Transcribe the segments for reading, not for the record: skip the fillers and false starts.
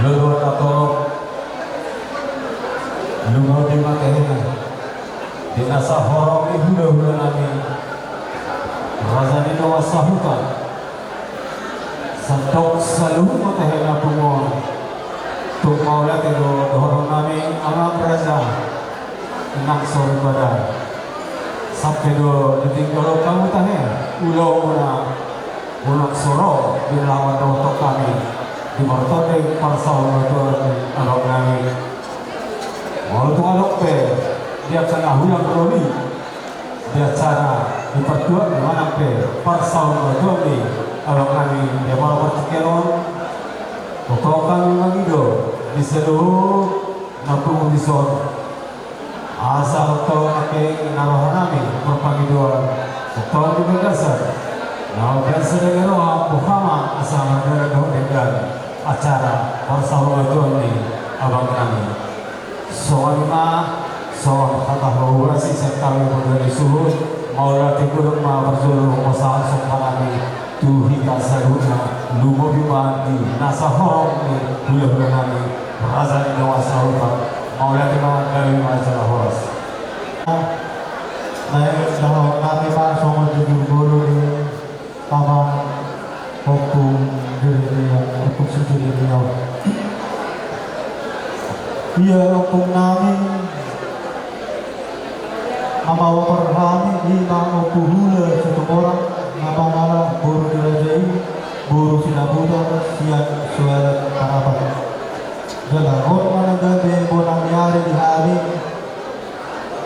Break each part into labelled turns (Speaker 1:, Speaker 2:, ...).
Speaker 1: Lulur atau lumur di materi dinasa horong hula-hula nami razani doa sahukan santok selalu materi napungo tuk maulah tero horong nami alam raja nak sore badan sampai do ditinggal kamu tahe ulau unak soro dilawan dotok kami di martote parsau motor alok nami mau tu alok pe dia cara hulang roli dia cara dipertua di mana pe parsau motor ni alok nami dia mau bertikelon pokok kami magido di seluruh napung di son asal tau ake naroh nami perpagiduan tau di begasar nah biasa dengan roh Muhammad asal dari dengan acara parsau motor ni abang kami soalnya soal kata horasi serta mengenai suhu maulah tikur ma berjulur masalah sopanami tu hingga salunya lumo bima di nasa horong ni bulan nami raza di dewasa hutan maulah tiba dari masalah horas
Speaker 2: naik dah kami pak soal jujur bolu ni apa hukum diri hukum sendiri dia ia hukum nami nama perhami lima hukum hula satu orang nama nama buru dirajai buru sinabuta siang suara parapat jalan hormat gabe bonang yari di hari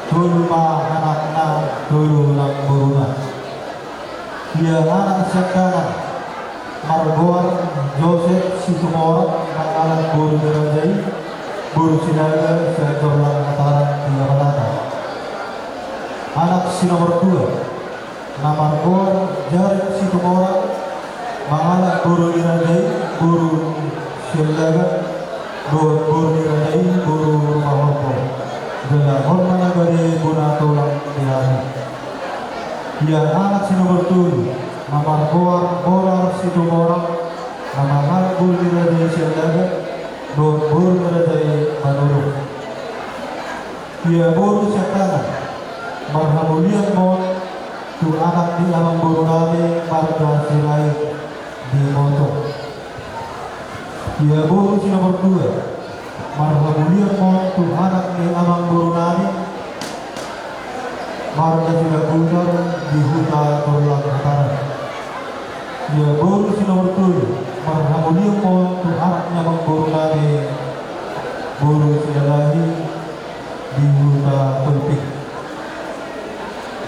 Speaker 2: dulu ma anakna dulu nak buruna ia anak sekarang Margor Joseph Situmor Mangalan Buru Dirajai Buru Sinaga Seekor Lang Mataran Tiga Malata anak si nomor 2 Margor Jarik Situmor Mangalan Buru Dirajai Buru Sinaga Buru Dirajai Buru Mahompo Jala Hormana Gade Guna Tulang Dihari ia anak si nomor 7 Namar Borar Situmorang Namar Bul Dirajai Sinaga Bur Dirajai Manuru ia buru setana marhamulian mon tu anak di alam buru nami marga sirai di moto ia buru si nomor 2 marhamulian mon tu anak di alam buru nami marga sirai bujar di huta Torlang Utara ia buru si nomor 7 marhamulian mon tu anaknya bang buru nami buru sinalahi di huta Tulpik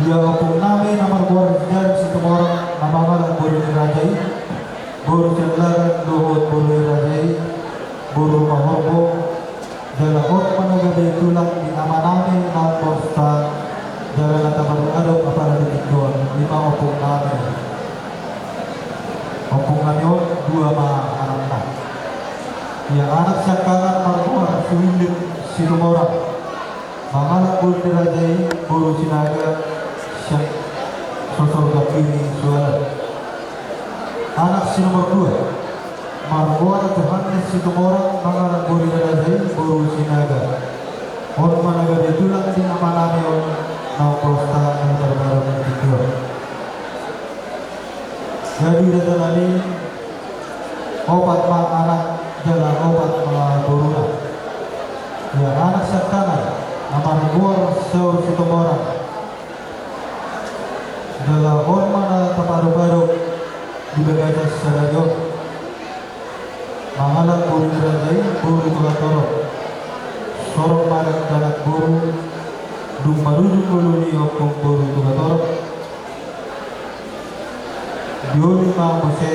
Speaker 2: ia opung nami nomor 2 Jarik Situmorang nama malang buru dirajai buru sinalahi luhut buru dirajai buru mahorbo jala hormat gade tulang di nama nami nomor stan jala nata baru adok apara detik doang 5 opung nami opung nami 2 ma anak ia anak sangkangan marwar suwindit Situmorang Mangalan Buru Dirajai Buru Sinaga Syak Sosor Gapini Suara anak si nomor 2 Marwar Johannes Situmorang Mangalan Buru Dirajai Buru Sinaga Hormat Gade Tulang di nama nami Nau Prosta yang terbaru tiga jadi data tadi obat ma anak jalan obat ma buruna ya anak satana Amar Buar Saur Situmorang jalan hormat taparu-baru di Bagajas Sarajo Mangalan Buru Dirajai Buru Tulatoro Sorong Marak Danak Buru Dumarujung Kuluni Okong Buru Tulatoro Dioli Manguse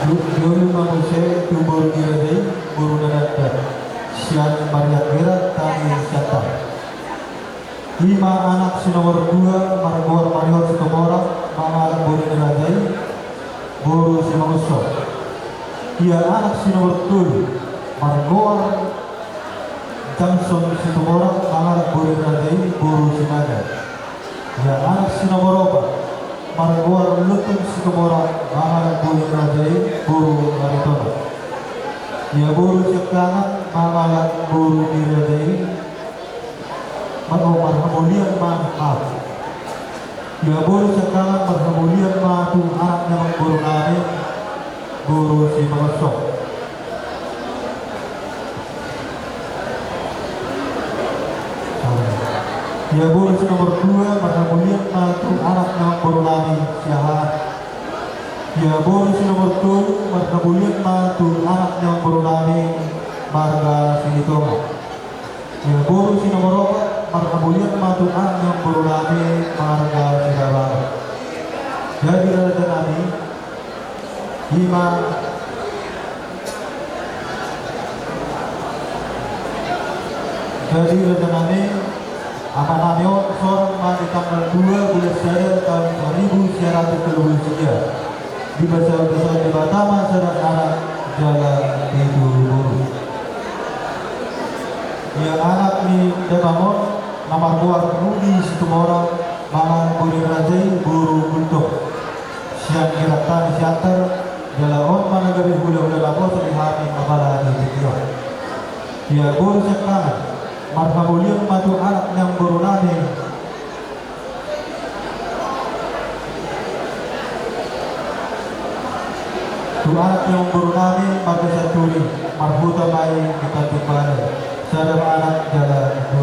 Speaker 2: Dioli Manguse Buru Dirajai Buru Dadar Sian Maria Mirat Tani Syata 5 anak si nomor 2 Margor Marior Situmorang Mangalan Buru Dirajai Buru Simaguso ia anak si nomor 7 Margor Jamson Situmorang Mangalan Buru Dirajai Buru Sinaga ia anak si nomor 4 Margor Lutun situmorang mangalan bulu rajai buru Aritono. Ya buru sekanan mangalan buru dirajai Umar kemudian maaf. Ya buru sekanan kemudian tu anaknya mengguru nani guru si mengesok. Ya buru si nomor 2 kemudian tu anaknya mengguru nani siahat. Ya buru si nomor 2 kemudian tu anaknya mengguru nani marga sinitoma. Ya buru si nomor 4 kemudian tu anaknya mengguru nani marga Sidabara. Jadi raja nani Hima jadi raja nani amananyo seorang di tanggal 2 bulan Syawal tahun 1923 di besar-besar di Batam anak jalan itu buru. Yang anak ni Demamon nama buah Rudi Situmorang mangan buru rajai buru buntung siang kiratan siantar jala on mana gabi hula-hula lapor terlihat kepala di video. Ya buru sekarang marhamulian matu anak yang buru nani tu anak yang buru nani pada saturi marhuta mai kita jumpa sadar anak jala 2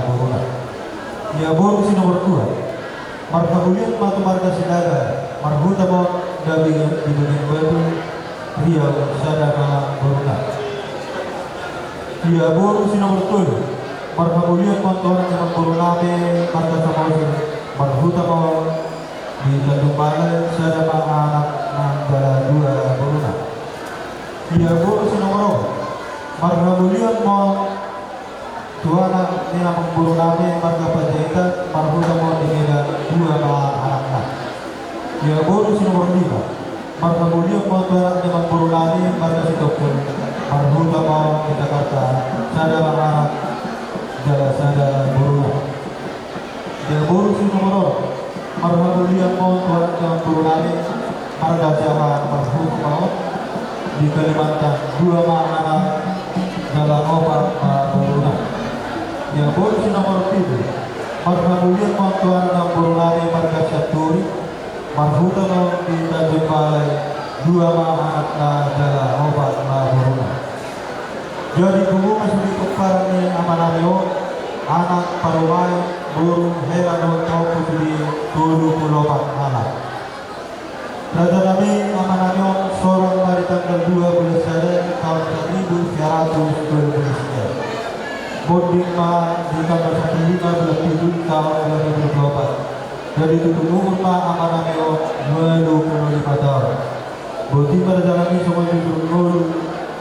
Speaker 2: buru nani. Ya buru si nomor 2 marhamulian matu marga Sinaga marhuta mo dabi di bagian batu Riau sadar buru nani. Ya buru si nomor 7 marhamulian kontor yang kurunate marga Samosi marhuta mo di Tanjung Balai sadar anak ng jala 2 buru nani. Ya buru si nomor 8 marhamulian mo tuana ni namang buru nani marga Panjaitan marhuta mo di Medan 2 anak. Ya buru si nomor 5 marhamulian mo tuana ni namang buru nani marga Sitokun marhuta mo di Jakarta sadar anak jala sadar buru nani. Ya buru si nomor 6 marhamulian mo tuana ni namang buru nani marga Jawa marhuta mo di Kalimantan 2 anak jala 4 buru nani. Ya buru si nomor 7 marhamulian mo tuana ng buru nani marga Syaturi marhuta mo di Tanjung Balai 2 anak na jala 4 buru nani. Jadi kumu masih ditukar ni amananyo anak parumay buru herano tau putri 24 anak. Raja kami amananyo seorang pada tanggal 2 bulan Syawal tahun 1923. Bonding ma di tanggal 15 bulan 7 tahun 2024. Jadi tutup ma amananyo 25 tahun. Bukti pada jalan ini semua tutup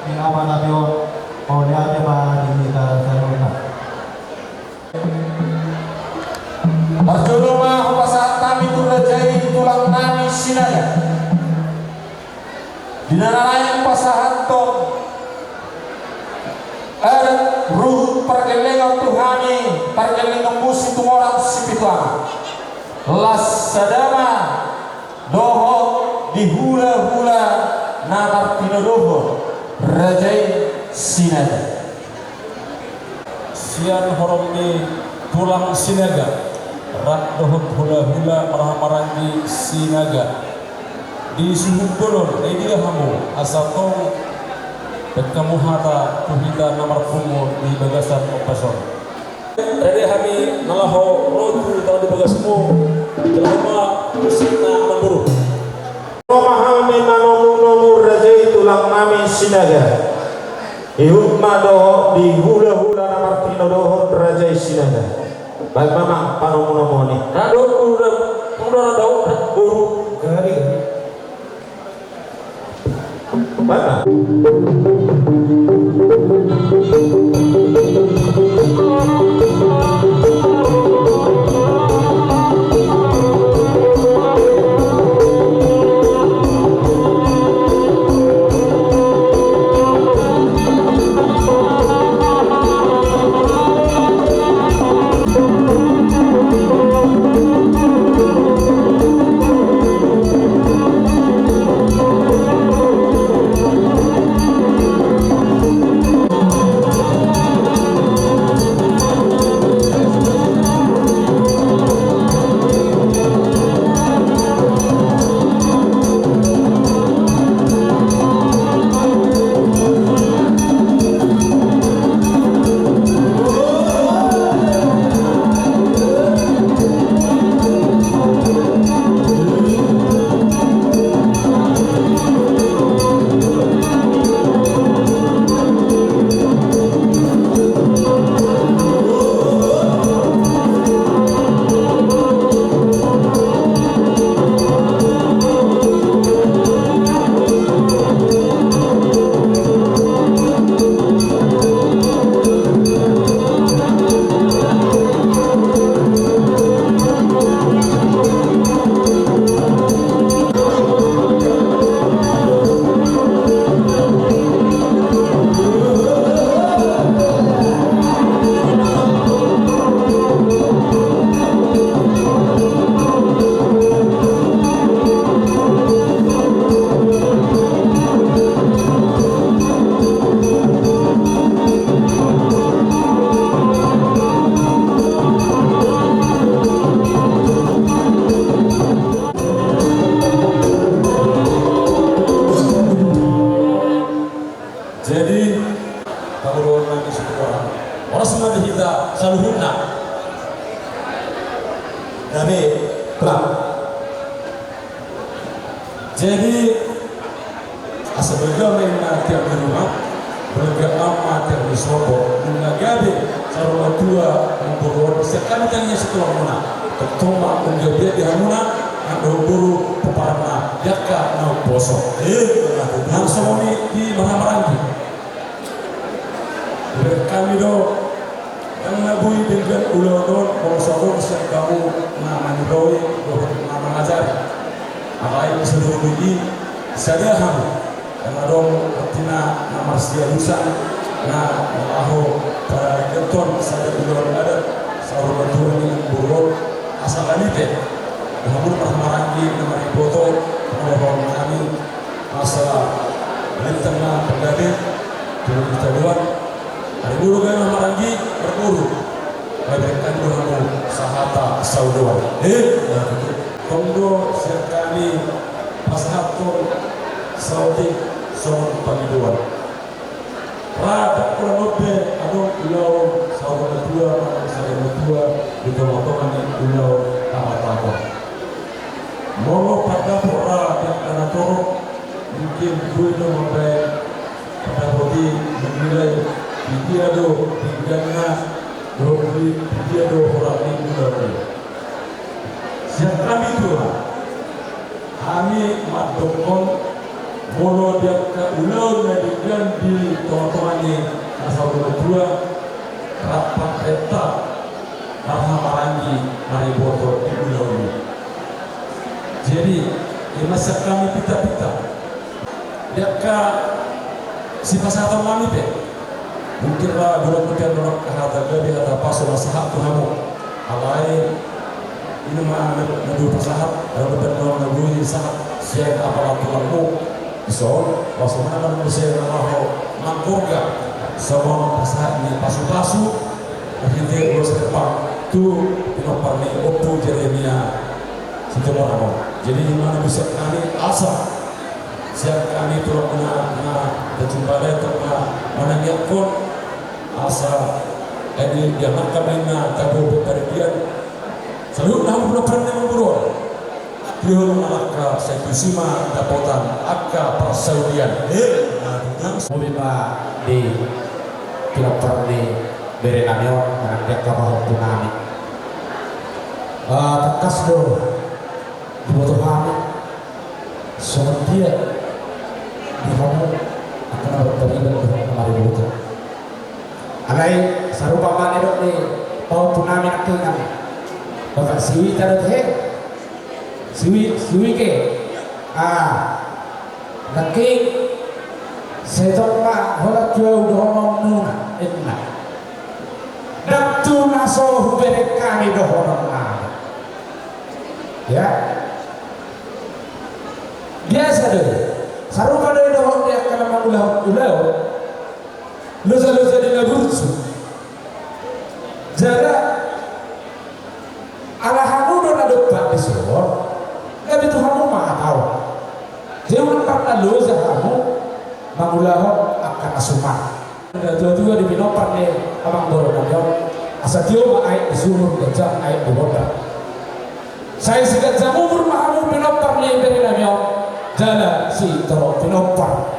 Speaker 2: ni amananyo oleh ada ma di sana.
Speaker 3: Marjono ma upasa kami turajai tulang nani Sinaga. Dinanarayan pasahanto ada ruhut pergelengan Tuhani pergelengan musi tumorang sipituama las sadama doho dihula-hula nagar tinodoho rajai Sinaga.
Speaker 4: Sian horomni tulang Sinaga rak dohot hula-hula maramarangi Sinaga di suhuk dolor di dia hamu asal tong kamu hata tuhita namar pungo di bagasan opasor. Jadi kami nalaho rotu tahu di bagasmu jelama musina memburu.
Speaker 3: Romahami manomu rajai tulang nami Sinaga. Ihut mado di hula-hula namar tinodoho rajai Sinaga. Baik mama panomu ni.
Speaker 4: Rado udah dau buru gari.
Speaker 3: Mana?
Speaker 4: Jadi asal na tiap di rumah berga amma tiap di sobo menagabe sarwa tua memboror sekali tanya setelah muna ketoma menjadi di hamuna ando buru peparna yakka na poso nang somoni di Mahamarangi kami do yang nabui dengan ulodon poso siap kamu na manidoi do na mengajar abai seluruh ini sadaham karena dong ketina nama sedia lusa na aho para keton sada ulor adat saur batuan yang buruk asal anite namun Mahamarangi nama foto menolong kami masalah di tengah pengadil belum kita buat hari buru kan Mahamarangi berburu bagaikan dohamu sahata saudoan Kondo sekali pasator Saudi son panggiluan. Rada kurang lebih ada pulau Saudi dua, saya dua di tengah-tengah ini pulau Tamatako. Molo pada pora yang karena toro mungkin gue sampai pada bodi menilai dia do tinggalnya bodi dia do orang ini lagi. Siapa kami tu? Kami matokon molo dia ke ulau medikan di tengah-tengah ini asal berdua rapat peta Mahamarangi mari botol di ulau ini. Jadi di masa kami pita-pita dia ke si pasar kami pe mungkin lah dulu kemudian orang kata gabi kata pasal masalah tu kamu alai ini mah nadu pasahat dalam betul nadu sahat siang apa lakukanmu so pasal mana bisa Allah mangkoga sama pasahat ini pasu-pasu akhirnya urus depan tu pinopar ni opu Jeremia situ orang jadi di mana bisa kami asa siang kami turun na berjumpa dengan mana dia pun asa jadi dia makan dengan tabu berpergian selalu namun belum pernah memburuk. Dia mengalahkan Saikusima dapotan akka persaudian.
Speaker 5: Mula di kilopar ni berenamio menandak kapal tunami. Tekas do dibutuh kami. Sementara di kamu akan berterima dengan kemarin bukan. Alai sarupa mana dok ni pau tunami nak kenal. Bapak siwi taruh teh, siwi ke, laki setok mak holat jauh dohong nuna, enak. Daktu naso hubere kami dohong nuna, ya. Biasa deh, sarupa dari dohong dia karena mengulau, lusa di labursu, jaga. Alahamu don adopta di Solo, tapi Tuhanmu maha tahu. Jangan pernah loza kamu mangulahon akan asumah. Dua-dua di Pinopar nih, abang borongan asal dia air di sumur gajah air di boda. Saya sekat jamu bermahamu Pinopar nih dari namanya jalan si Toro Pinopar.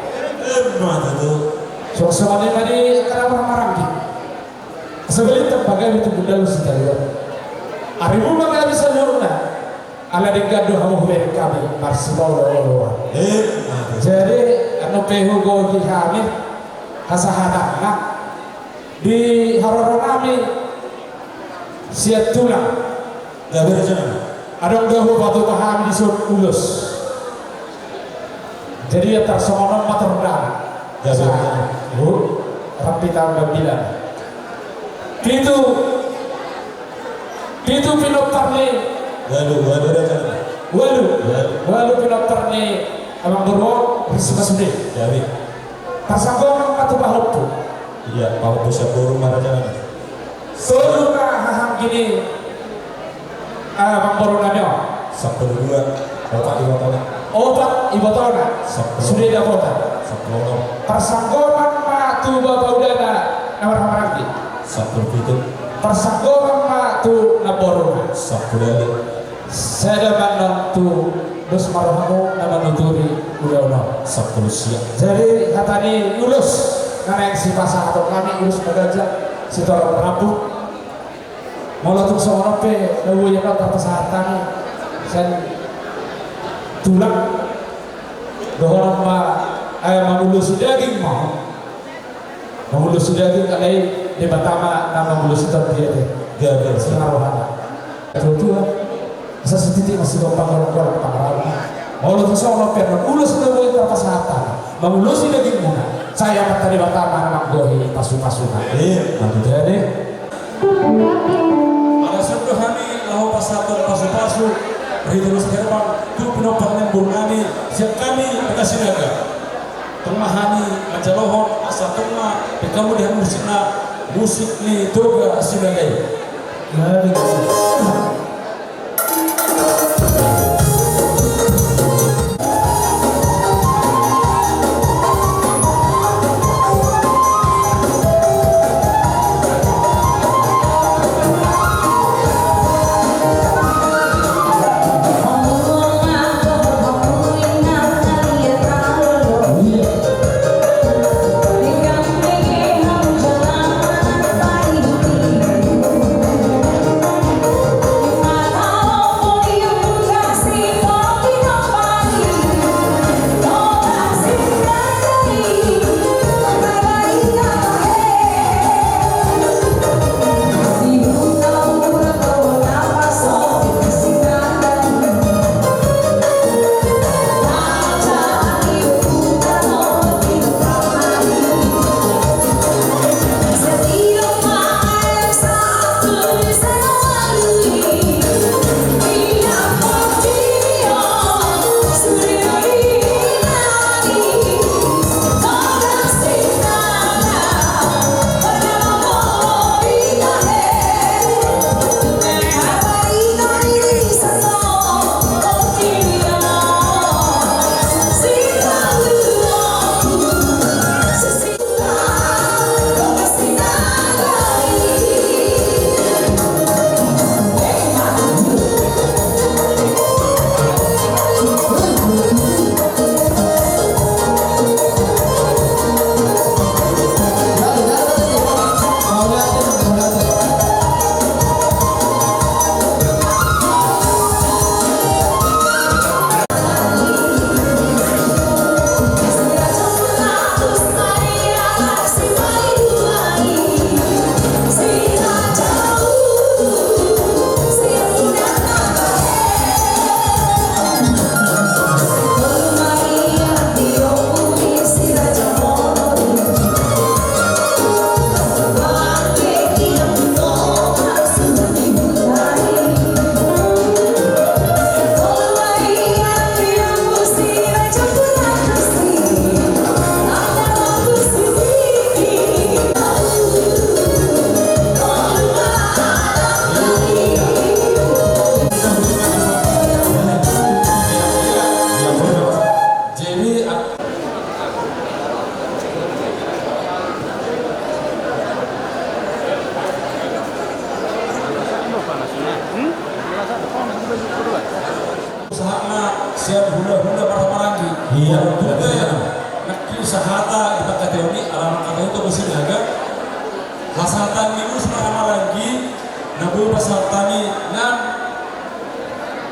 Speaker 3: Mana tu?
Speaker 5: Soalnya tadi karena Mahamarangi. Sebelum terbagai itu bunda lu sejarah. Arimu maka bisa nyurna ala dengan doa muhbir kami marsibau lawa. Jadi anu pehu gogi kami hasahatana di haroro kami siat tulang.
Speaker 3: Gaber jangan.
Speaker 5: Adong gahu batu paham di sur ulus. Jadi ya tersono materdam.
Speaker 3: Gaber jangan.
Speaker 5: Rapi tambah bilang. Itu Pinopar ni,
Speaker 3: Walu dah jangan.
Speaker 5: walu Pinopar ni abang berwong risma sudah.
Speaker 3: Jadi,
Speaker 5: Pasangkong patu bahut tu.
Speaker 3: iya, mau bisa burung mana jangan.
Speaker 5: Selalu haham gini, abang berwong namanya.
Speaker 3: Sabtu dua, otak di bawah.
Speaker 5: Obat ibu tahun sudah dah kota.
Speaker 3: Sabtu
Speaker 5: Pasangkong patu bawa udara nomor Mahamarangi.
Speaker 3: Sabtu itu.
Speaker 5: Pasangkong patu naborong.
Speaker 3: Sabtu dari.
Speaker 5: Saya dah tu terus marhamu nama nuturi udah
Speaker 4: Sabtu siang.
Speaker 5: jadi katanya lulus karena si pasang atau kami lulus mengajar si orang rambut mau langsung seorang pe lalu yang kata kesehatan sen tulang doang ma ayam lulus daging mau lulus daging kalai di Batama nama lulus itu dia deh gagal sengaruhan itu bisa setitik masih gampang kalau pengarang mau langsung seorang pe lulus lalu yang kata kesehatan mau lulus daging mana saya tadi Batama nama gohi pasu-pasukan nanti jadi
Speaker 4: Ada sebelahani lahu pasator pasu-pasu Ridulus Gerbang tu pinopang lembur nami siap kami bekasi naga tengahani majalohon asa tengah pekamu dihan musik ni toga sinagai siap hula-hula marah-marahi iya juga ya nakki sahata kita kateoni alam kata itu mesti jaga hasatan minus marah-marahi nabu pasatani nan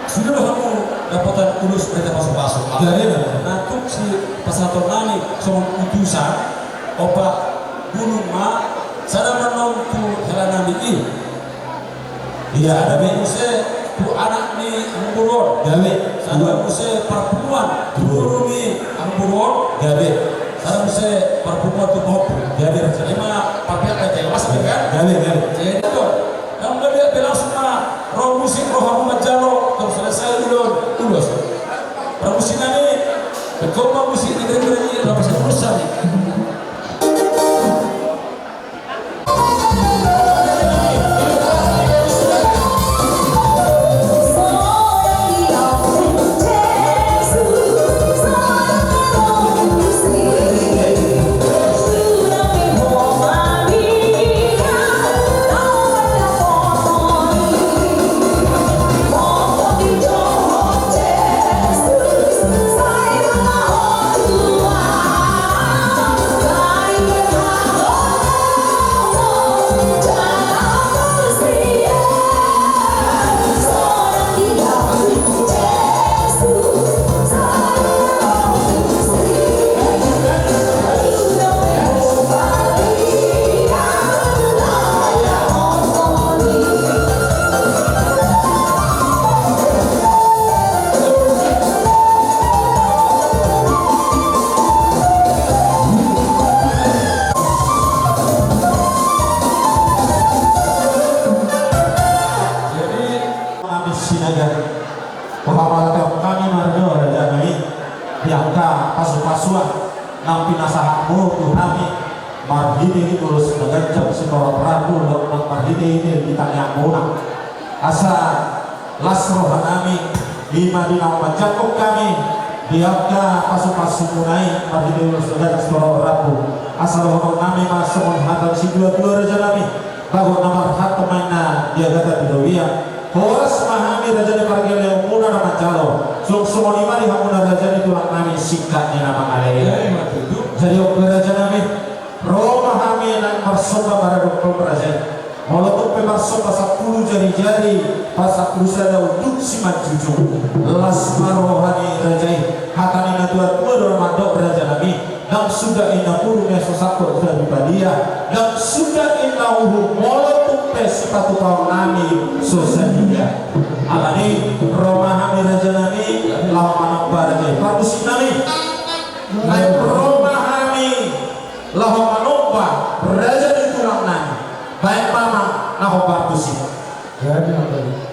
Speaker 4: sudah kamu dapatan urus mereka masuk-masuk dari natuk si pasator nani sama utusan opa gunung ma sada menontu helanami ini iya ada muse tu anak ni amburon gawe sada muse perempuan guru ni amburon gawe sada muse perempuan tu hopu gawe lima papiak aja mas kan gawe jadi tu yang dia belasma roh musik roh Muhammad Jalo terus selesai dulu tulus permusik ni berkoma musik ni kira-kira ni lepas rusak ni
Speaker 6: Yes.
Speaker 3: diangka pasu-pasuan nampi nasahamu Tuhami marhidi terus mengencang si para Prabu dan marhidi ini ditanya muna asa lasroh nami lima dinau majakuk kami diangka pasu-pasu munai marhidi terus mengencang si para Prabu asa roh nami masuk menghadap si dua-dua raja nami bago nomor hat pemainna dia kata bidawiyah Horas mahami raja di parkir yang muna nama jalo sung lima di hamuna raja di tulang nami sikatnya nama alaya jadi oke raja nami roh mahami dan marsoba pada dokter raja walaupun pemarsoba 10 jari-jari pas 10 sada uduk si majujung las marohani raja hatani natua tua dalam mandok raja nami dan sudah ina puru mesosako sudah dibadia dan sudah ina uhu walaupun sepatu kaum nami sosania alani romahami raja nami lawan barang parusi nami naik romahami lawan manomba raja di tulang nami baik mama naho parusi
Speaker 5: Jadi apa ini?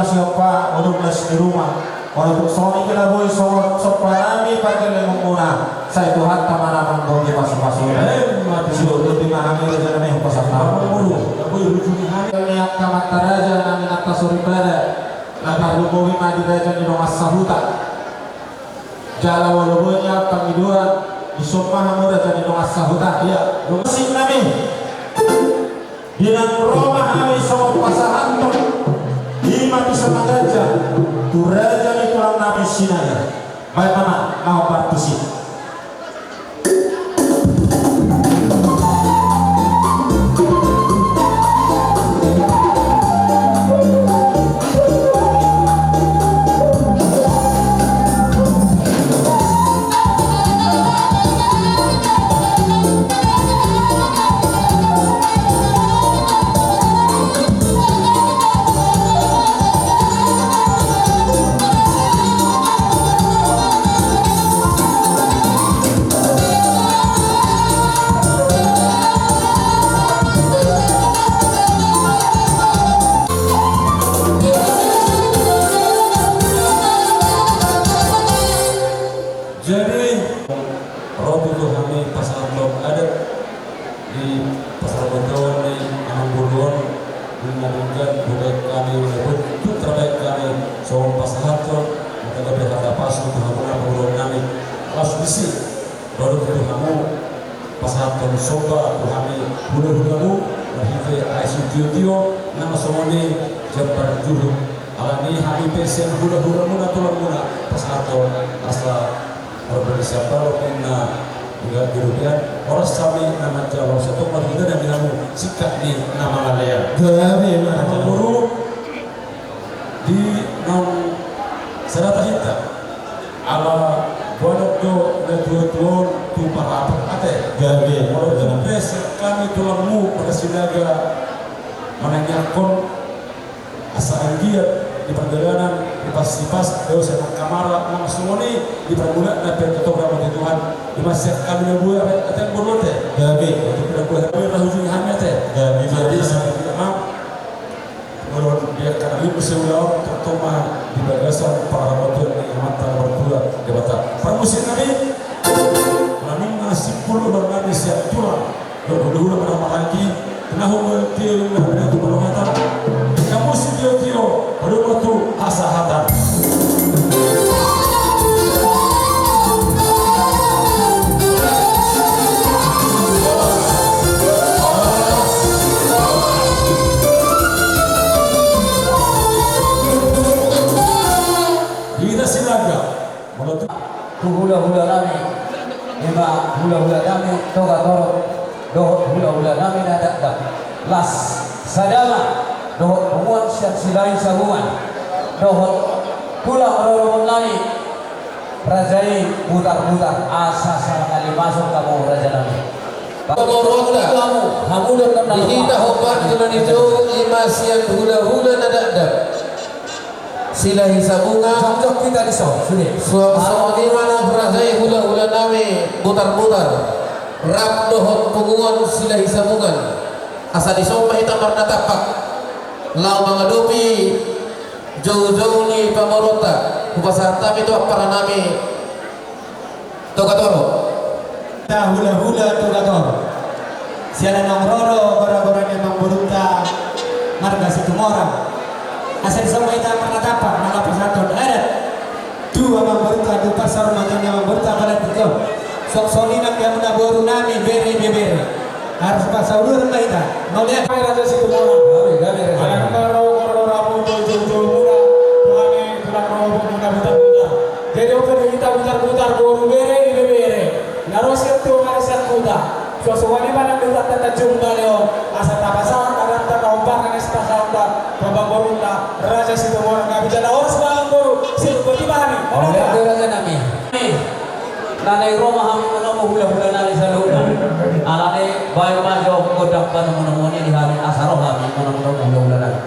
Speaker 3: siapa untuk di rumah untuk Sony kena boy sopanami pakai lemuna saya Tuhan tamana manggo di pasu-pasu sudah lebih mahami raja nami pasal niat kamata raja nami nata suribada nata lubowi madi raja di rumah sahuta jala walubonya pangiduan di sopahamu raja di rumah sahuta ya rumah nami dinang rumah kami sama pasahan mati sama gajah tu raja ni tulang nabi Sinaga. Baik mama kau partisi.
Speaker 4: Jadi Robi itu kami pasar blok adat di pasar Begawan di Anambuluan mengadakan budaya kami itu terbaik kami soal pasar itu kita lebih ada pas untuk hubungan pengurus kami pas bisi baru itu kamu pasar itu soba kami hulu-hulu berhenti ICTO nama semua ini jembar dulu alami kami pesen hulu-hulu muna tulang muna pasar itu asal orang siapa kena juga dirugikan orang sami nama Jawa satu kita dan dinamu sikap di nama lalaya nama guru di nom serata hitam ala bodoh do letuan tu para ate gawe kalau jempes kami tulangmu pada Sinaga menanyakan asa anggiat di perjalanan di pas Dewa Senang Kamara nama semua ini di permulaan dan ketobrak bagi Tuhan di masyarakat kami yang buat ada yang berlote gabi untuk tidak buat kami rahujung hamnya teh gabi jadi saya tidak mau menurut dia karena ini berseulah terutama di bagasan para ramadhan yang mata berdua jabatan permusim kami kami ngasih puluh berkali siap tulang dulu berapa lagi kena humul tiul dan itu berhubungan kamu si tio baru waktu asa hatan kita Sinaga menutup
Speaker 6: hula-hula nami lima hula-hula nami toga toro dohot hula-hula nami nadak las sadama dohot penguat silai sabungan dohot pulang orang nami rajai putar-putar asa salah kali masuk kamu raja nami kamu dan
Speaker 7: kita hobat dengan itu imasian hula-hula nadak silahi sabunga
Speaker 6: cocok kita disau
Speaker 7: suami di mana rajai hula-hula nami putar-putar rap dohot penguat silahi sabungan asa disompa hitam warna tapak lau mengadupi jauh-jauh ni pamorota kupasar itu para nami togatoro
Speaker 2: hula-hula togatoro siapa nongroro gora-gora memang berunta marga situmora asal semua itu pernah tapak maka persatuan adat dua memang berunta dua pasar macam memang berunta pada tiga sok solinak yang menaboru nami bere harus pasal dulu kita mau lihat
Speaker 5: Raja Situmorang anak karo ramu jauh-jauh murah kami tulang robo putar-putar jadi oke kita putar-putar boru bere naroset tu naroset kuda suasana mana kita tata jumpa leo asa tapasa karena tak ombak kan sepasang tak babang boruna Raja Situmorang kami jadi orang sebalang boru silbati bahani
Speaker 6: oleh raja nami nanai rumah kami menemukan hula-hula nari saluna alane bayu majo kodang panu menemukan di hari asaroh kami menemukan hula-hula nari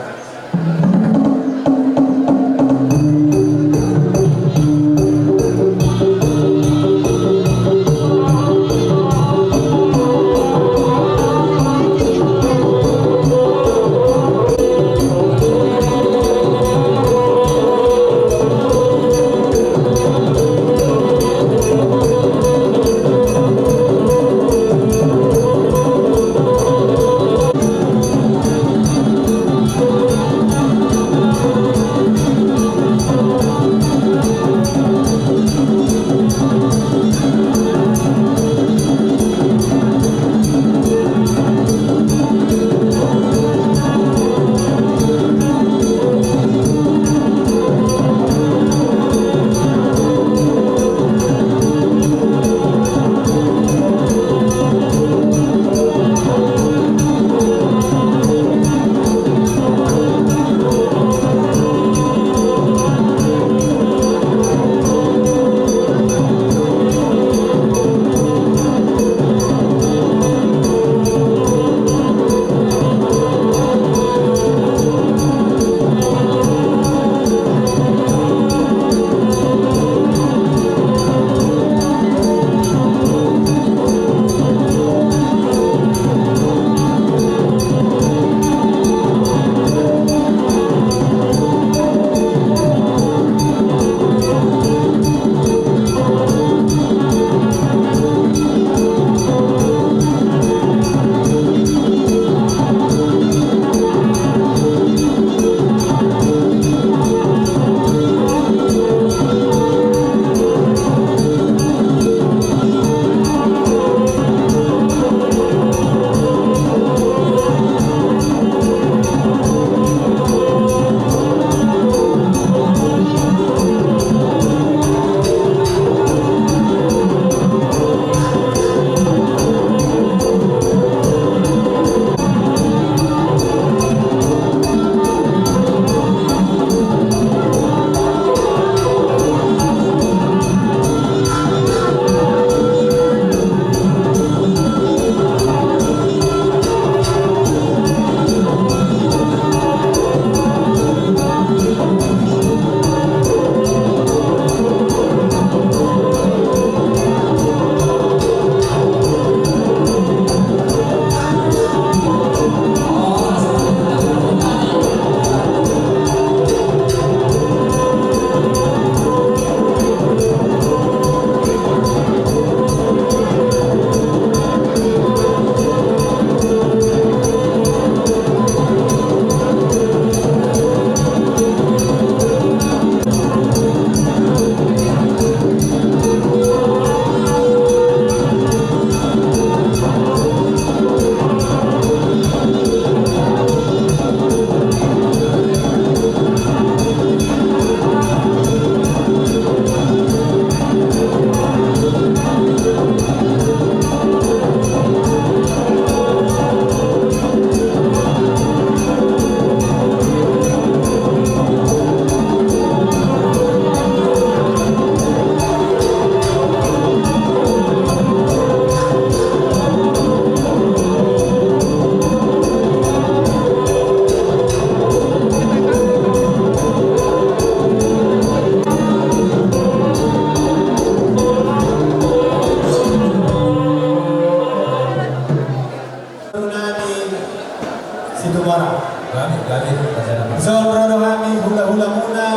Speaker 2: Zon kami hula-hula muna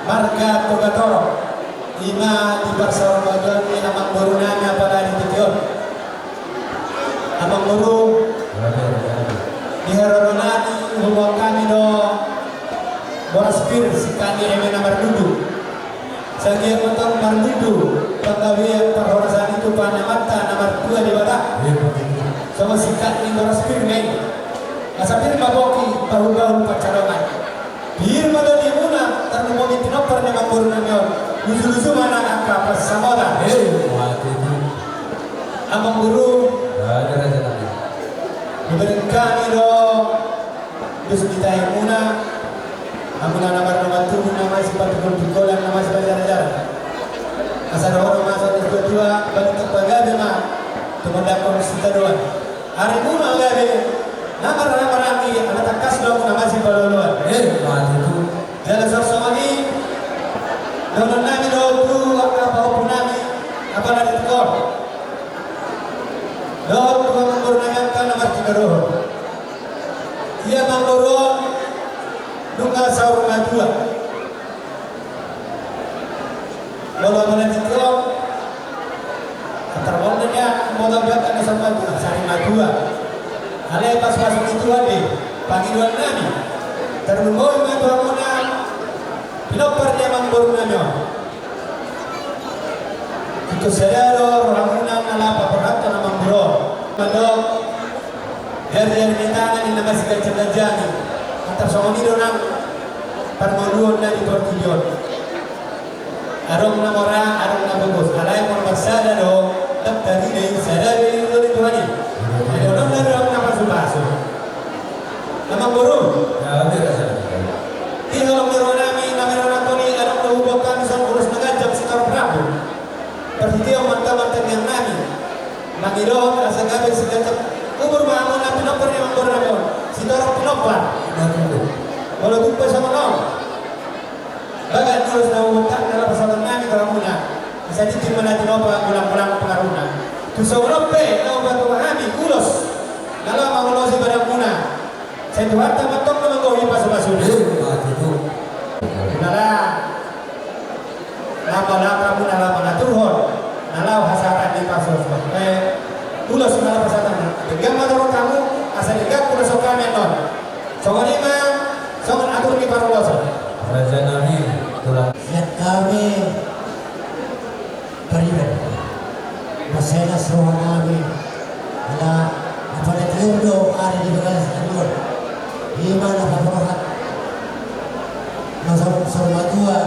Speaker 2: marga Togatoro ima di Baksa Ramadan ni amang burunana pada di Tikion amang burung di Herodonani hubungan kami do Boraspir si kami eme nomor dudu Sagia motor mardudu penggawian perhorasan itu panamata nomor 2 di Batak sama sikat ni Boraspir nih asapir maboki bahu-bahu pacarongan bir madani muna ternemoni tinopar ni manggur namion lusu-lusu mana angka pas samoda amang guru diberikan itu dus kita yang muna amuna nomor 7 nama sifat berpikolan nama sifat jalan-jalan asal orang masuk kedua balik ke bagaimana mah tumandakon sita doan hari muna gabe nama lagi ada takas dong nama si baloluan jalan sosomani donon nami dotu apa punami apa lagi tekor dotu mengurnakan nomor 3 roh ia mengurun nunggal sahur madua lalu mana tekor terwondanya modal belakang sama madua sari madua ale pas masuk itu ade panggilan nami termboy madua muna pinopar dia manggur nami itu sedaro ramuna nalapa perhata nama bro madok dari mintaan ini nama sikap cendajani antar songoni donang permoduan dari Portugion arong namora arong nabagus alay mo magsada do dari dari sadari dari Tuhan ini ada orang dari orang nama subaso nama guru tinggal meronami nama orang koni arong nahubakan sang urus nagajak sikar prabu perhatian mantap-mantap yang nami mangidon asa gabe sikacap umur bangun nabi nomor yang manggur nabi si dorong pinopar kalau jumpa sama kau bagai terus nahubakan dalam pasangan nami kalau muna bisa ditimpa nanti nopa pulang-pulang pengaruna tu saurope kau batu mahami ulos kalau mau ulos ibadah muna saya tuhan tamatong naman kau hipas basuri nala lapa-lapa muna lapa naturhon nalau hasaran di pasos ulos nala pasangan tegam mataro kamu asal tegam ulos kami non songon ima songon atur di parolos
Speaker 7: Raja Nabi tulang
Speaker 8: yang kami beriman masih nasroh kami ada apa itu ada di bagian sekitar iman apa berkat nasab sormadua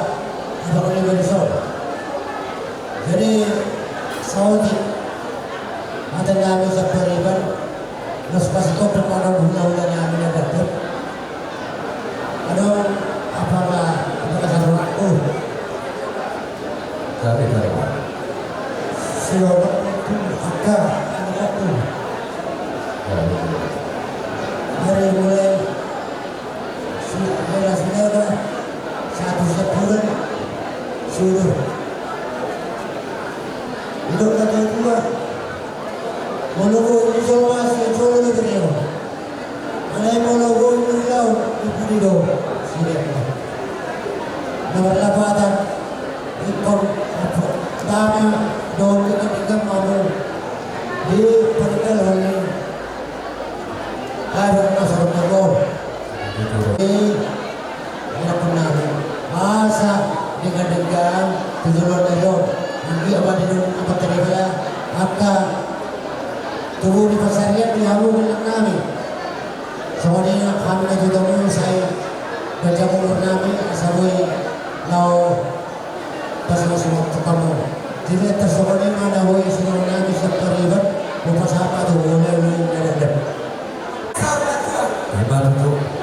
Speaker 8: apa kali bersor jadi Saudi ada kami beriman nos pas kau berpanon hula-hula kami ada ada apakah satu waktu
Speaker 7: tapi
Speaker 8: siapa akan waktu dari mulai era satu sebulan suruh hidup kata dua menunggu informasi suruh negeri mulai menunggu beliau di do sudah nomor 8 ikon dami doon kita mau di perikal hari ada nasar nagor ini yang pernah masa dengan tujuan itu nanti apa di apa terima maka tubuh di pasarian dihalu dengan kami soalnya kami juga mau saya baca umur kami sampai lau pas masuk ketemu jadi tersoalnya mana boleh sudah kami sepertibat lepas apa tuh boleh ada
Speaker 7: hebat tuh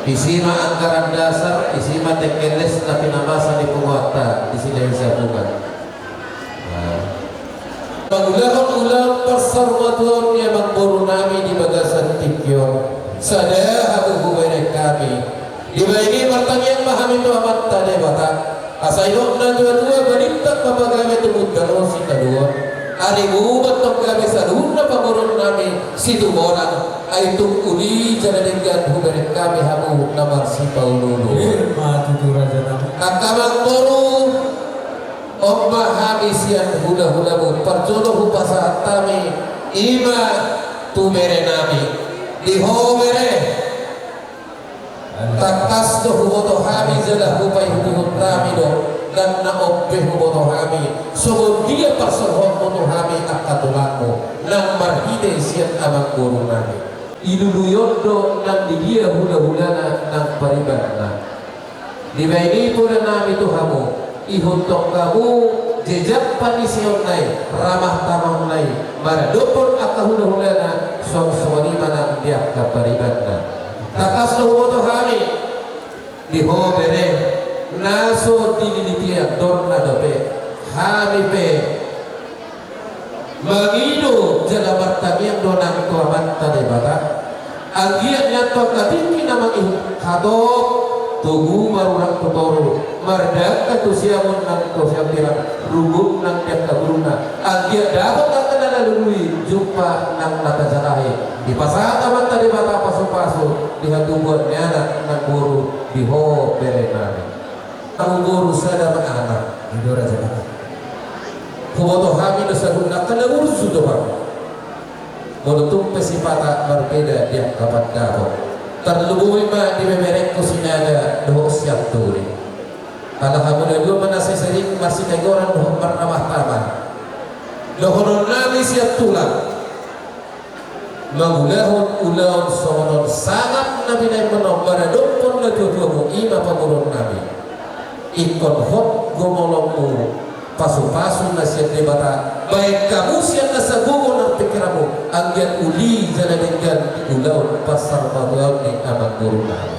Speaker 7: Isima anggaran dasar, isima tekeles tapi namasa di penguata di sini bisa bukan. Ulang persermatuan yang mengboru nami di bagasan tikyon. Sada aku hubungan kami. Di ini pertanyaan paham itu amat tadi bata. Asa ilok na dua-dua berintak papagami tumut gano si kadua. Ari gubat tong kami saluhun na pangurun nami situ orang. Ay uli jalan dengan hubungan kami hamu namar si Paululu. Kakamang boru Omma habis yang hula-hula mu perjodoh upasa tami ima tu mere nami diho mere takas do huboto hami jala hupai hubungan nami do dan na obbe huboto hami so dia persohon huboto hami akatulamu nang marhide sian amang guru nami iluluyon do nang di dia hula-hula nang paribana di baini pula nami tu hamu ihuntok kamu jejak panision nai ramah tamang nai maradopon akahuna-hunana song-songani manang diak kaparibanda takas lohoto hami dihobere naso dinilitiak don nadope hami pe mengidu jala martamiang donang tuaman tade bata agiat nyato katingi namang ihun hadop tugu marurang tutoro mardak tu siamun nang tu siam pirang rubuk nang tiap kaguruna agia dapat nang kena lalui jumpa nang nata jarahe di pasar taman tadi bata pasu-pasu di hatubuan nyana nang guru di ho berenane nang guru sada anak idora jana kuboto hami dosadun nak kena guru sudah bang menutup pesipata berbeda dia kapan dahot terlebih ma di memerek kusinaga doh siap turi. Alhamdulillah dua manasai sering masih tegoran doh ramah taman. Dohonon nami siap tulang. Mangulahun ulaun sonon sangat nabi naik menombar dompon na dua-dua ima pangurun nabi. Ikon hot gomolongmu pasu-pasu nasihat debata baik kamu siap nasa gogo nang pikiramu anggian uli jalan dengan ulaun pasar baduan ni amat guru nabi.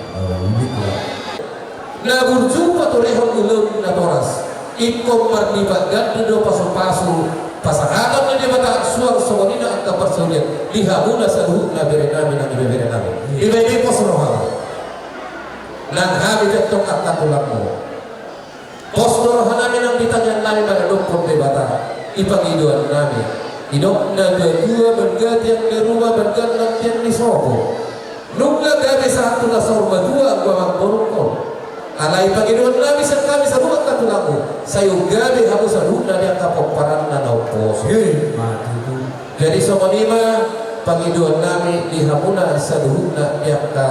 Speaker 7: Na berjumpa tu rehon ulun na toras ikom mardibagan do pasu-pasu pasakatam na debata suang songonina angka persulian dihamuna saluh na berenami na berenami ibebe posroha nang habi jatong akatulakmu posroha namin ang ditanyan namin magadokong debata ipangiduan namin idok na dua bergat yang di rumah bergat nang tiang di sopo nungga gabi satu na sorba dua gua mangborong alai pangiduan namin sa kami sa bukat katulamu sayo gabi hamu sa luna niya kapoparan na naupos jadi somonima pangiduan namin dihamuna sa luna niya ka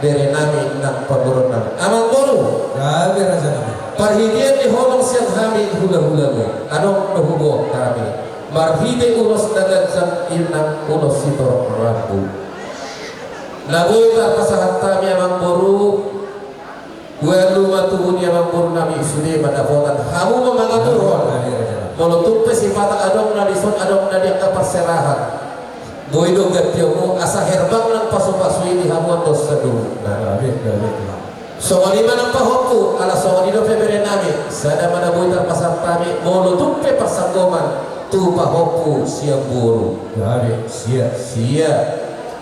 Speaker 7: bere namin ng pagurun namin amang boro gabi raja namin parhidian ni homong siyang kami hula-hula mo anong nahubo kami marhide ulos dagat sa inang ulos sitorong rambu nabuy pasahat kami amang boro walu matuhun yang mampur nami sudah mendapatkan kamu memangaturun menutup sifat adong nadison adong nadia keperserahan boido gatiamu asa herbang nang pasu-pasu ini hamuan dos sedu soalima nang pahokku ala soalino pebere nami sada mana boitar pasar kami menutup persanggoman tu pahokku siap buru sia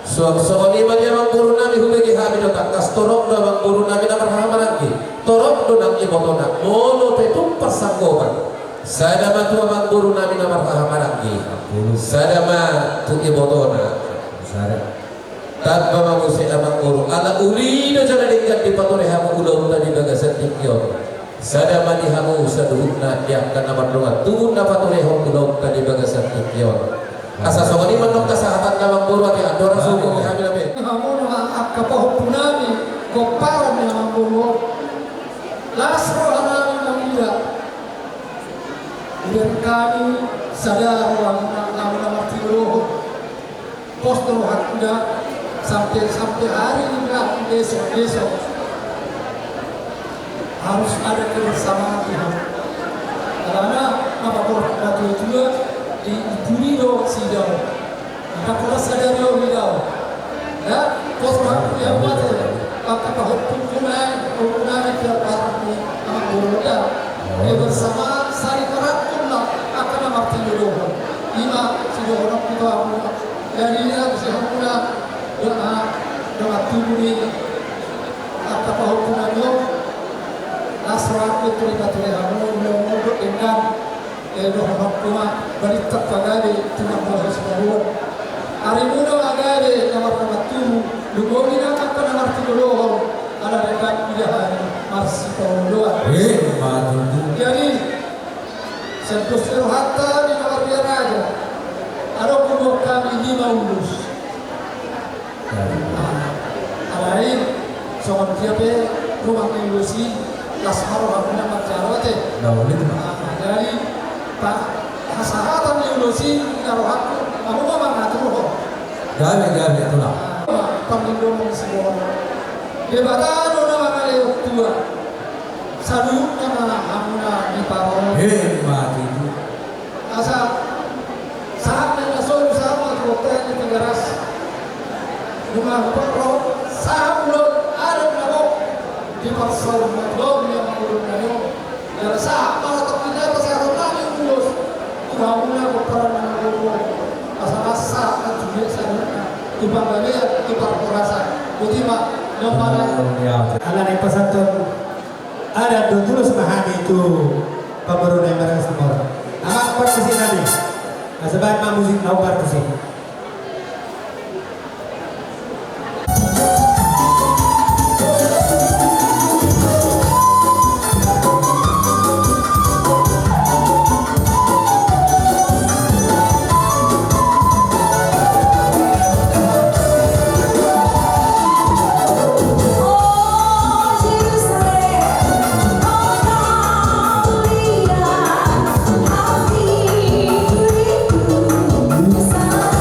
Speaker 7: soalnya dia mengguru nami hubungi kami datang kastorok do mengguru nami namar hama lagi torok do nang imotona mono petum persanggoman sadama tu mengguru nami namar hama lagi sadama tu imotona tanpa mengusi amang guru ala uli do jana dekat di patore hamu ulau tadi bagasan tikyo sadama di hamu saduhna yang kana madunga tuun na patore hamu ulau tadi bagasan tikyo asa sogoni manok kesehatan namang buru ati adora suku kami labe
Speaker 9: hamono akapoh punami koparan namang buru lasro hanami namira dan kami sadar orang nama tiroh postor hakda sampai hari ini besok harus ada kebersamaan karena nama batu juga di Bunido sidang. Apa kau sadar yo bidau? ya postur yang mati apa bahwa penggunaan keparani anggota bersama sari keratullah akan marti doa lima sudah orang kita dari ini sehingga doa tubuh ini apa hukumannya asal itu terlibat dengan menurut dengan doa hukuman balik terpakai tidak boleh semua hari muda agak nomor tubuh Lugomi na apa nomor tiga ada dekat pilihan Marsi Pauloa. Jadi sebesar hatta di nomor dia raja. Ada kubur kami 5 ulus. Alain soal siapa rumah ilusi lasmaro hakuna macamate. Jadi pak hasahatan ilusi kalau aku mau mengatur.
Speaker 6: Gawe itu lah.
Speaker 9: Panginoon semua. Debatado na mga tua. Salud na mga hamna ni Paro.
Speaker 6: Mati.
Speaker 9: Asa saat na nasol sa mga hotel ni Tigaras. Paro sa ulod araw na mo. Di parsal na loob niya mga ulod na yun. Dahil sa mga kapinata sa rotan yung ulos. Tumamuna ko para ng ulod. Asa at tuloy sa ulod. Ibanggalia iparporasa utima nomala
Speaker 2: ala na pasantun ada terus mahani itu pembaru na mereka semua ang partisi nani sebab ma musik na partisi
Speaker 10: Sa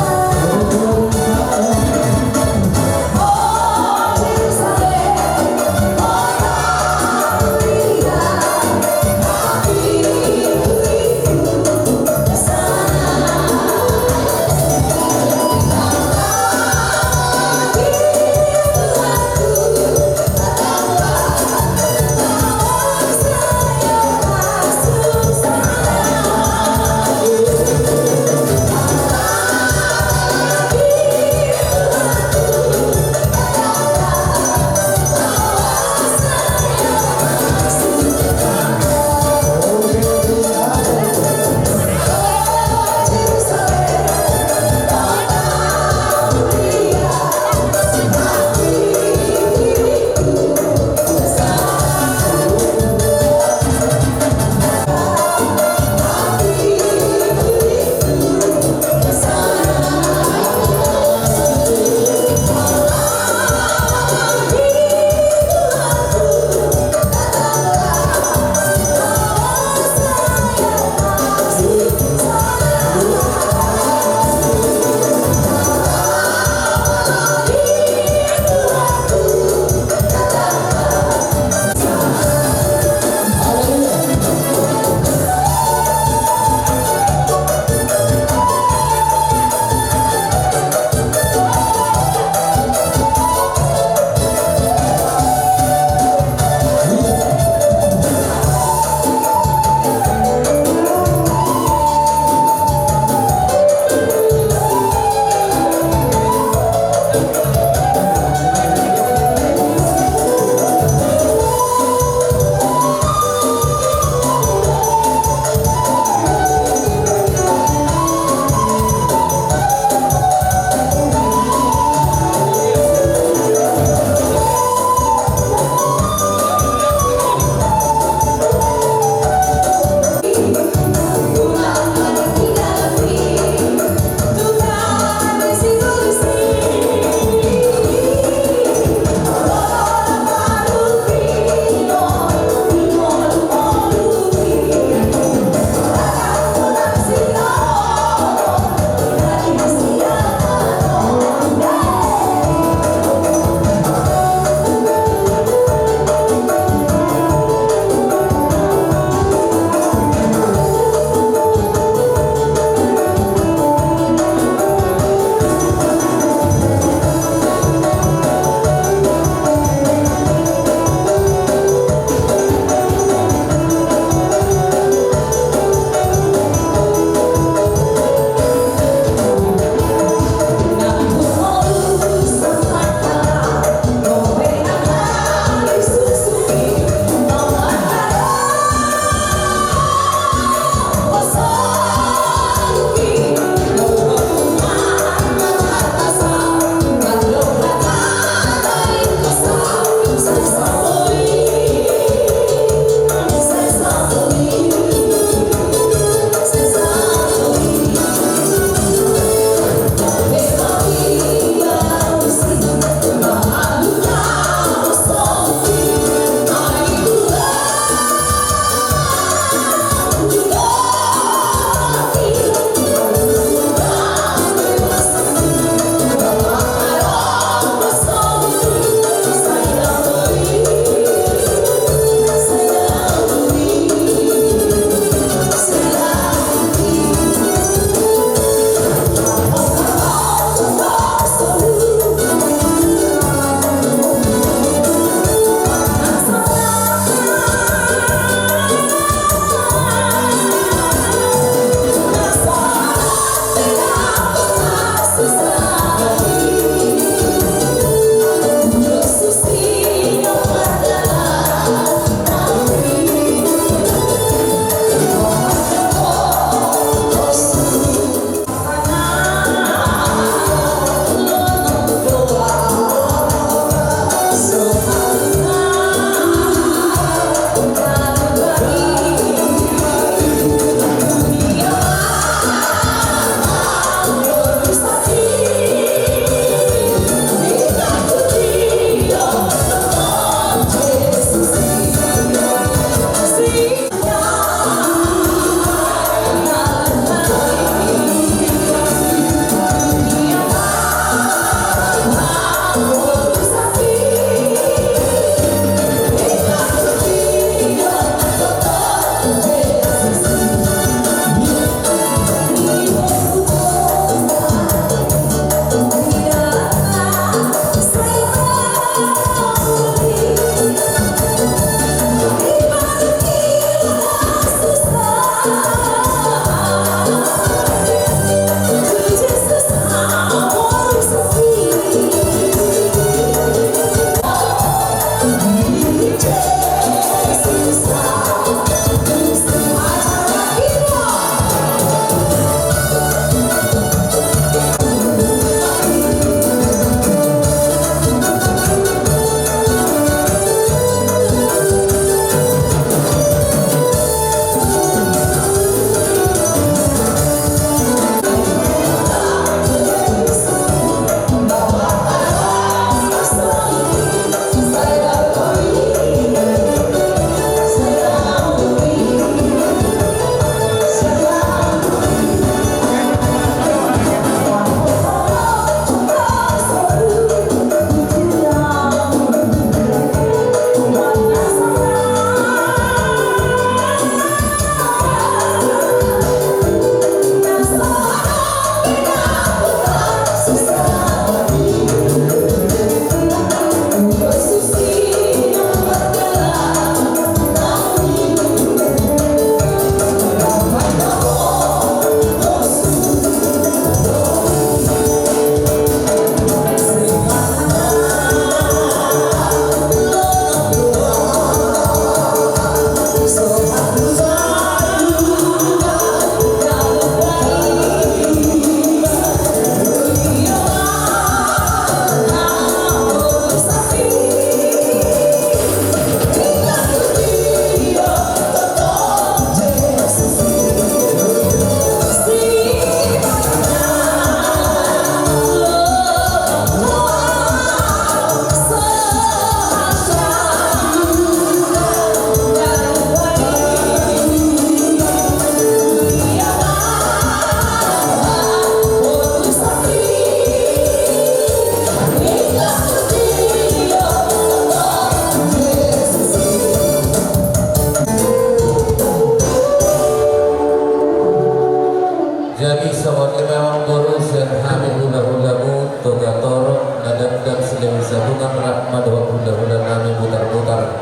Speaker 7: Jadi sobat memang boros yang hamil hula-hulamu toga torok nadam sedang sabungan rahmat doa hula-hula nami putar-putar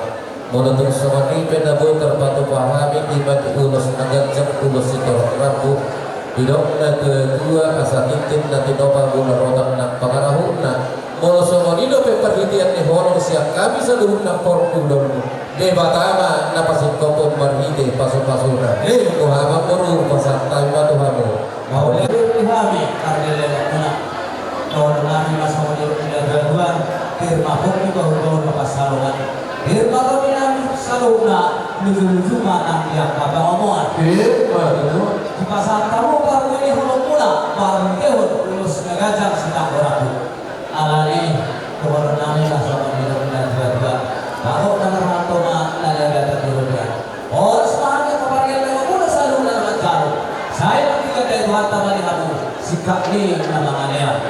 Speaker 7: menuntuk sobat ini peda boy terpatu pahami ibat ulus nagajak ulus sitor rambu hidok na kedua asa intin nanti dopa guna rotak nak pangarahuna molo sobat ini dope perhitian ni honor siap kami seluruh nak porku dulu debatama napasin kopong marhide pasu-pasuna muhammad boru pasantai batu hamu
Speaker 6: Oleh kami karena mana tahun nami masa wajib tidak gaduhan firma hukum bahwa lepas salungan firma kami nami saluna menuju mana yang kata omongan di pasar tamu baru ini hulung pula baru dehun lulus ngajak sedang orang alani tahun nami masa wajib tidak gaduhan baru kamar mantona nada gata dunia oh semangat kepada yang pula saluna nama jarum saya dari Tuhan tamani kamu sikap ni namanya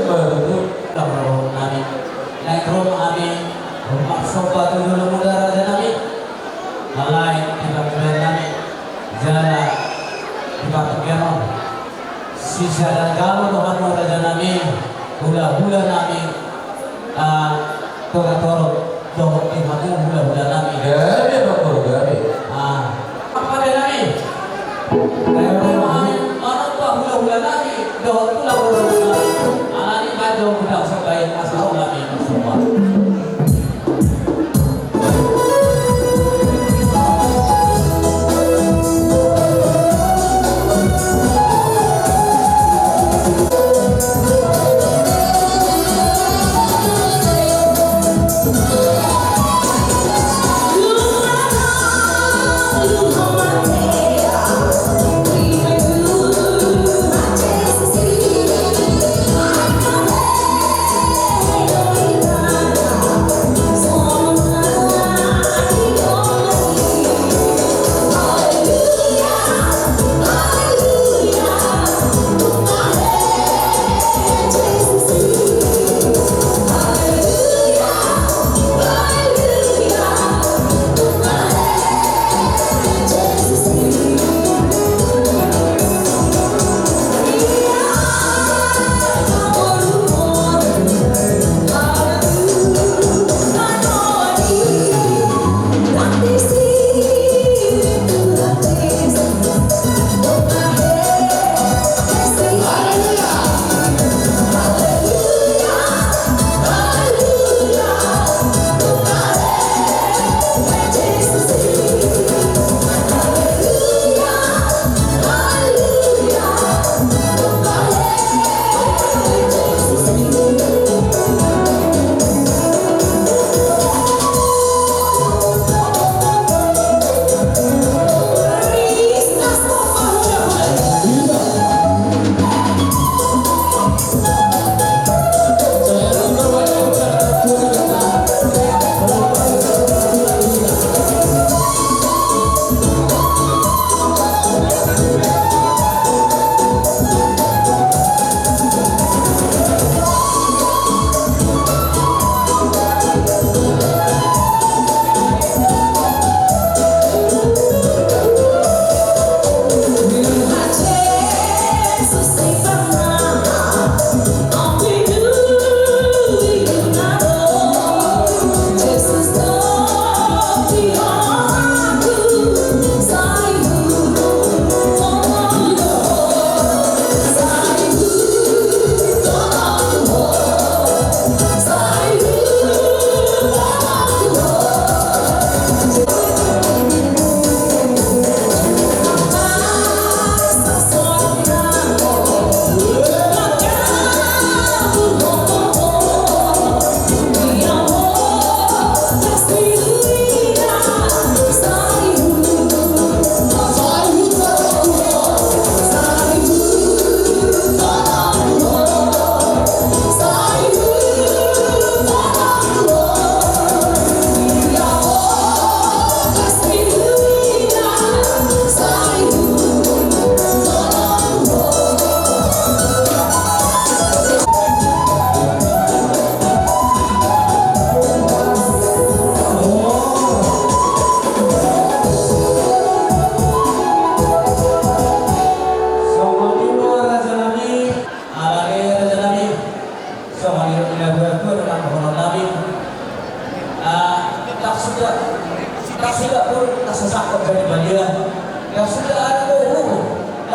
Speaker 7: baru
Speaker 6: kalau kami naik rumah kami rumah sobat dulu mudara dan kami lain kita kemudian kami jalan kita kemudian sisa dan kamu Tuhan mudara dan kami hula-hula kami torok dohok di kamu hula-hula kami
Speaker 7: gari bakor gari
Speaker 6: apa dia kami hula-hula nami dohon hula-hula nami alani baju budak sebaik asal nami semua
Speaker 10: Lu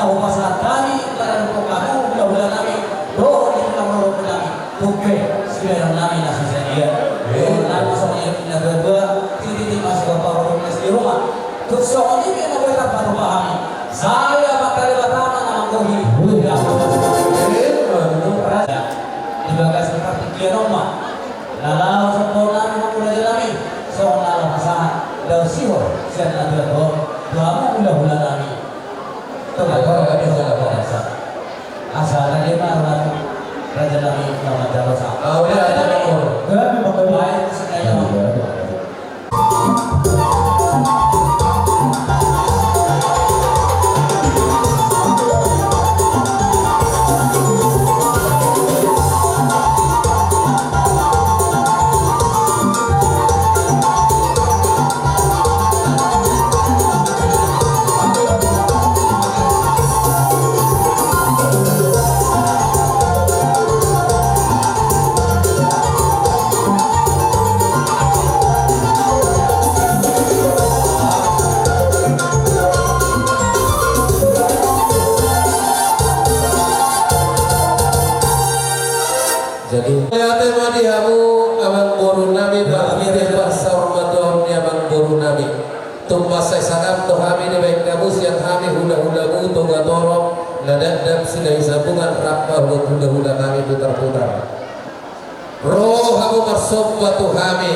Speaker 6: tahu pasal kami pada kamu mudah-mudahan kami doa di dalam roh kami oke sekalian kami nasi saja nanti masalahnya pindah berdua titik-titik masuk ke Bapak di rumah terus soal ini yang kita baru pahami saya bakal pertama nama kohi udah di bagas seperti kianoma lalu sempurna memulai kami soal lalu pasangan dan sihor siap nanti doamu mudah-mudahan kami asal dari mana raja kami nama jalan sama kami baik sekali
Speaker 7: Jadi tema dihamu abang boru nabi bahmire bahasa Ramadan ni abang boru nabi tumbas saya sangat tu kami ni baik kamus yang kami hula-hula mu toga torok nadadam silai sabungan rapah hula-hula kami putar-putar roh kamu bersobat tu kami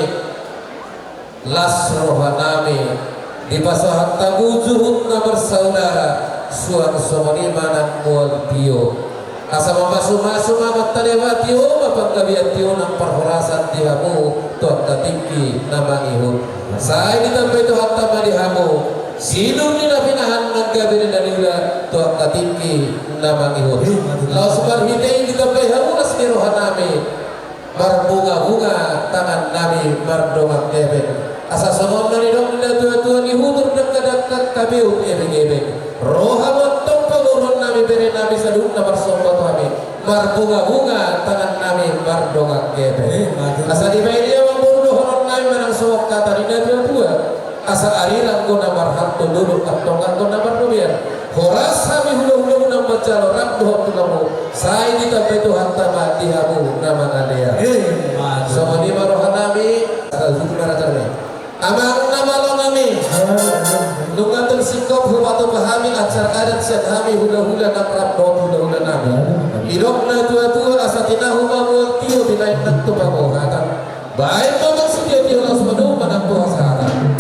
Speaker 7: las roh kami di pasal tabujuhun na bersaudara suatu somoni manak mual tio asa mamasuma-suma matalewati o mapagkabiati o ng parhorasan dihamu tuat katingki na mangihon sa ini tampay tuhat tama dihamu sino nila pinahan ng gabi na nila tuat katingki na mangihon laos marhitay di tampay hamu nas nirohan namin marbunga-bunga tangan namin mardongat ebeng asa somon na nilong nila tuwa-tuwa ni hutur ng kadagdag kabiut ebeng-ebeng rohamot pagurun nami beri nami sadung na marsobat kami marbunga-bunga tangan nami mardongak gebe asa di bayi dia membunuh horon nami manang sowak kata di dua asa arilang ko na marhat to dulu atong ko na mardubian horas kami hulu-hulu na macalo rak dohok tulamu say di tabi Tuhan tama dihamu na mga lea so mani marohan nami sa zukmara kami amang namalo nami nungatong sikop humato pahami acar adat siya kami hula-hula na krapdok hula-hula nami ilok na tua-tua asa tinahu mamuang tiyo binayin nagtumango hatan baik mamang sudya tiyo las manu manang tuha sa hatan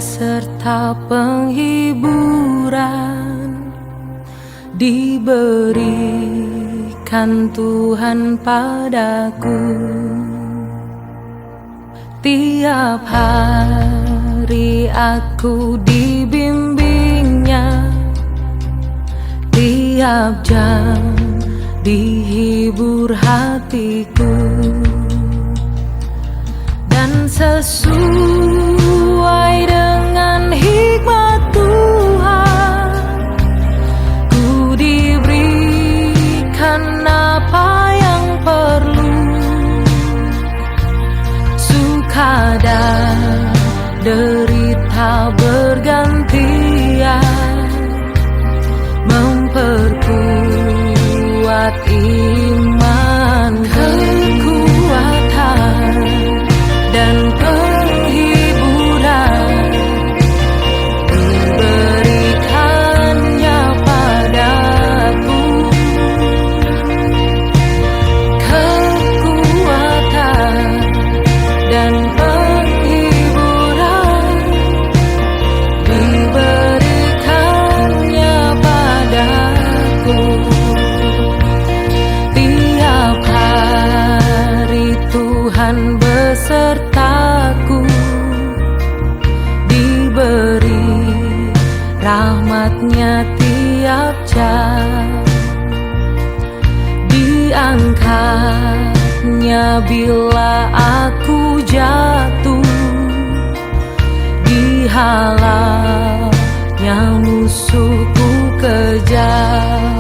Speaker 10: serta penghiburan diberikan Tuhan padaku tiap hari aku dibimbingnya tiap jam dihibur hatiku dan sesuai dengan hikmat Tuhan ku diberikan apa yang perlu suka dan derita bergantian memperkuat iman kekuatan dan penghiburan diberikannya padaku kekuatan dan penghiburan rahmatnya tiap jam, diangkatnya bila aku jatuh, dihalaunya musuhku kejar.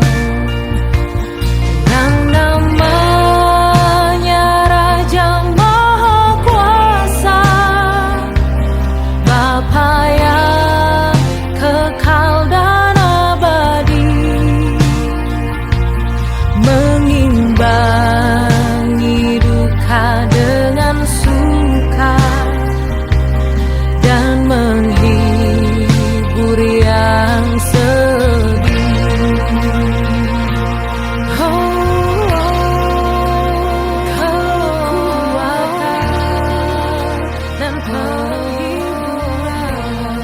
Speaker 10: Yang namanya Raja Maha Kuasa, Bapa yang kekal dan abadi, mengimbangi duka dengan suka dan menghibur yang sedih. Kekuatan dan penghiburan.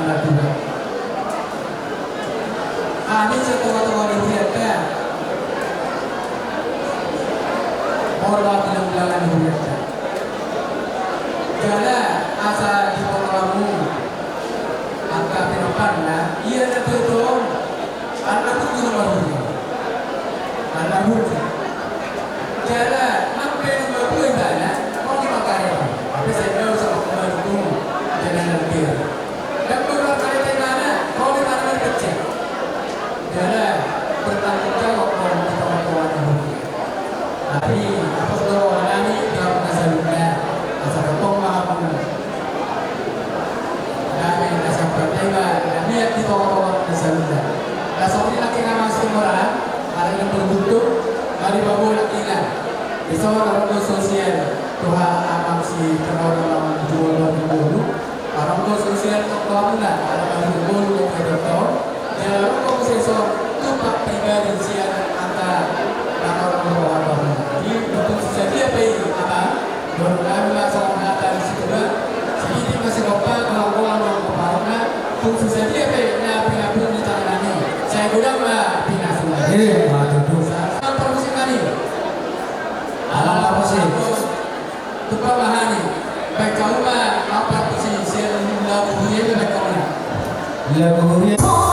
Speaker 6: tanda Tuhan. Ani setua-tua dihuyatkan. Orang tidak jalan dihuyatkan. Jala asa di pengalamu angka pinopanna ia na betul anak itu nomor dua anak buku jala sampai nomor dua sana kau dimakan tapi saya tahu sama nomor itu jangan nanti dan beberapa kali tengahnya kau dimakan kecil jala bertanggung jawab kalau kita orang tapi apa saudara alami dalam nasalnya asal ketong mahamu dami nasa pertema niat di bawah nasalnya nasa laki masih orang ada yang berbentuk dari babu laki di seorang sosial Tuhan amam si terlalu jual dulu orang sosial kamu nak ada yang dulu yang doktor jalan kau sesor tupak pribadi siang antara orang jadi untuk sedia apa apa Dorang sama data di situ kan, sedikit masih lupa kalau orang keparna, untuk sedia apa pun di tangannya. Saya gudang lah pindah semua. Sama promosi kami, alam promosi, tumpah bahani, baik kamu apa promosi, saya lagu dia baik kamu. Lagu dia.